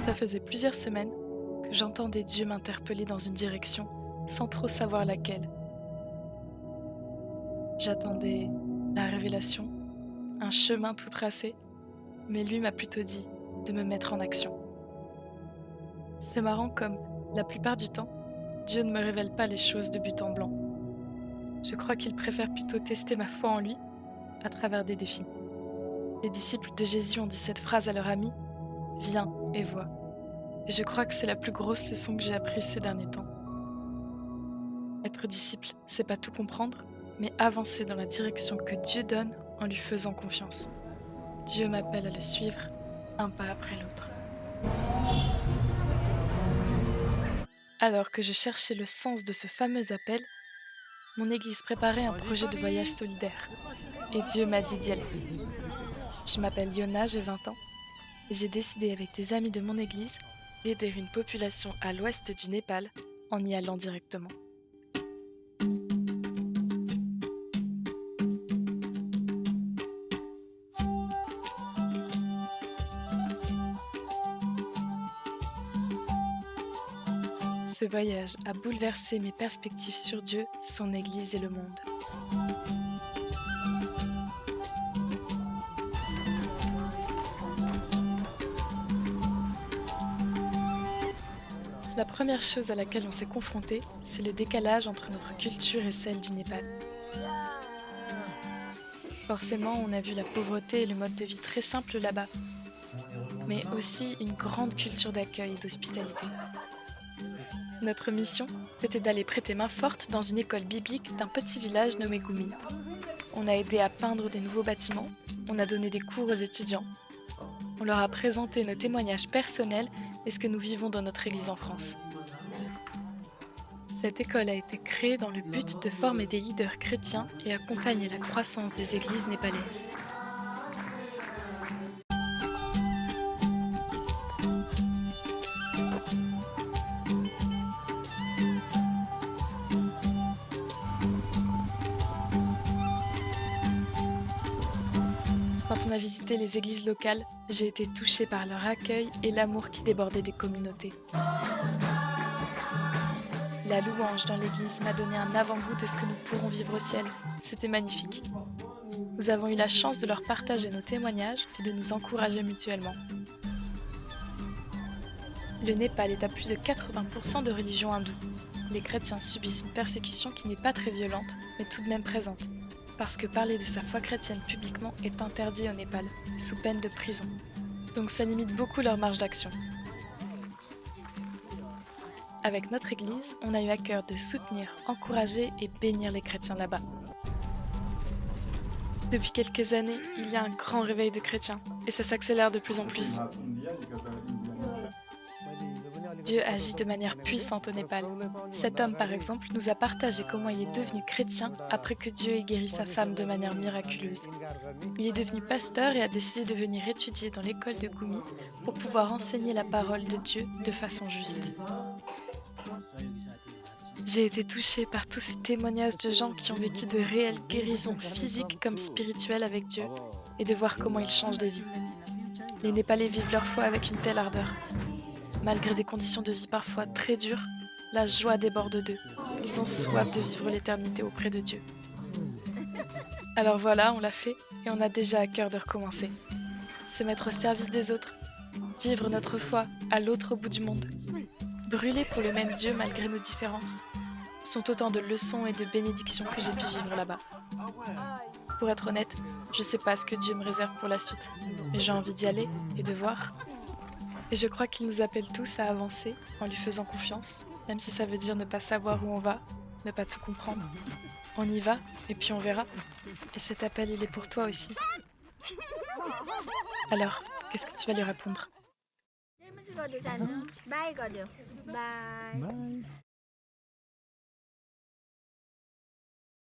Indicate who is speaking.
Speaker 1: Ça faisait plusieurs semaines que j'entendais Dieu m'interpeller dans une direction sans trop savoir laquelle. J'attendais la révélation, un chemin tout tracé, mais lui m'a plutôt dit de me mettre en action. C'est marrant comme, la plupart du temps, Dieu ne me révèle pas les choses de but en blanc. Je crois qu'il préfère plutôt tester ma foi en lui à travers des défis. Les disciples de Jésus ont dit cette phrase à leur ami: Viens et vois. Et je crois que c'est la plus grosse leçon que j'ai apprise ces derniers temps. Être disciple, c'est pas tout comprendre, mais avancer dans la direction que Dieu donne en lui faisant confiance. Dieu m'appelle à le suivre, un pas après l'autre. Alors que je cherchais le sens de ce fameux appel, mon église préparait un projet de voyage solidaire. Et Dieu m'a dit d'y aller. Je m'appelle Yona, j'ai 20 ans, et j'ai décidé avec des amis de mon église d'aider une population à l'ouest du Népal en y allant directement. Ce voyage a bouleversé mes perspectives sur Dieu, son Église et le monde. La première chose à laquelle on s'est confronté, c'est le décalage entre notre culture et celle du Népal. Forcément, on a vu la pauvreté et le mode de vie très simple là-bas, mais aussi une grande culture d'accueil et d'hospitalité. Notre mission, c'était d'aller prêter main forte dans une école biblique d'un petit village nommé Gumi. On a aidé à peindre des nouveaux bâtiments, on a donné des cours aux étudiants, on leur a présenté nos témoignages personnels et ce que nous vivons dans notre église en France. Cette école a été créée dans le but de former des leaders chrétiens et accompagner la croissance des églises népalaises. Quand on a visité les églises locales, j'ai été touchée par leur accueil et l'amour qui débordait des communautés. La louange dans l'église m'a donné un avant-goût de ce que nous pourrons vivre au ciel. C'était magnifique. Nous avons eu la chance de leur partager nos témoignages et de nous encourager mutuellement. Le Népal est à plus de 80% de religion hindoue. Les chrétiens subissent une persécution qui n'est pas très violente, mais tout de même présente, parce que parler de sa foi chrétienne publiquement est interdit au Népal, sous peine de prison. Donc ça limite beaucoup leur marge d'action. Avec notre église, on a eu à cœur de soutenir, encourager et bénir les chrétiens là-bas. Depuis quelques années, il y a un grand réveil de chrétiens, et ça s'accélère de plus en plus. Dieu agit de manière puissante au Népal. Cet homme, par exemple, nous a partagé comment il est devenu chrétien après que Dieu ait guéri sa femme de manière miraculeuse. Il est devenu pasteur et a décidé de venir étudier dans l'école de Gumi pour pouvoir enseigner la parole de Dieu de façon juste. J'ai été touchée par tous ces témoignages de gens qui ont vécu de réelles guérisons physiques comme spirituelles avec Dieu et de voir comment ils changent des vies. Les Népalais vivent leur foi avec une telle ardeur. Malgré des conditions de vie parfois très dures, la joie déborde d'eux. Ils ont soif de vivre l'éternité auprès de Dieu. Alors voilà, on l'a fait et on a déjà à cœur de recommencer. Se mettre au service des autres, vivre notre foi à l'autre bout du monde, brûler pour le même Dieu malgré nos différences, sont autant de leçons et de bénédictions que j'ai pu vivre là-bas. Pour être honnête, je sais pas ce que Dieu me réserve pour la suite, mais j'ai envie d'y aller et de voir. Et je crois qu'il nous appelle tous à avancer en lui faisant confiance, même si ça veut dire ne pas savoir où on va, ne pas tout comprendre. On y va et puis on verra. Et cet appel, il est pour toi aussi. Alors, qu'est-ce que tu vas lui répondre?
Speaker 2: 재밌게 거두잖아. 바이 거두. 바이.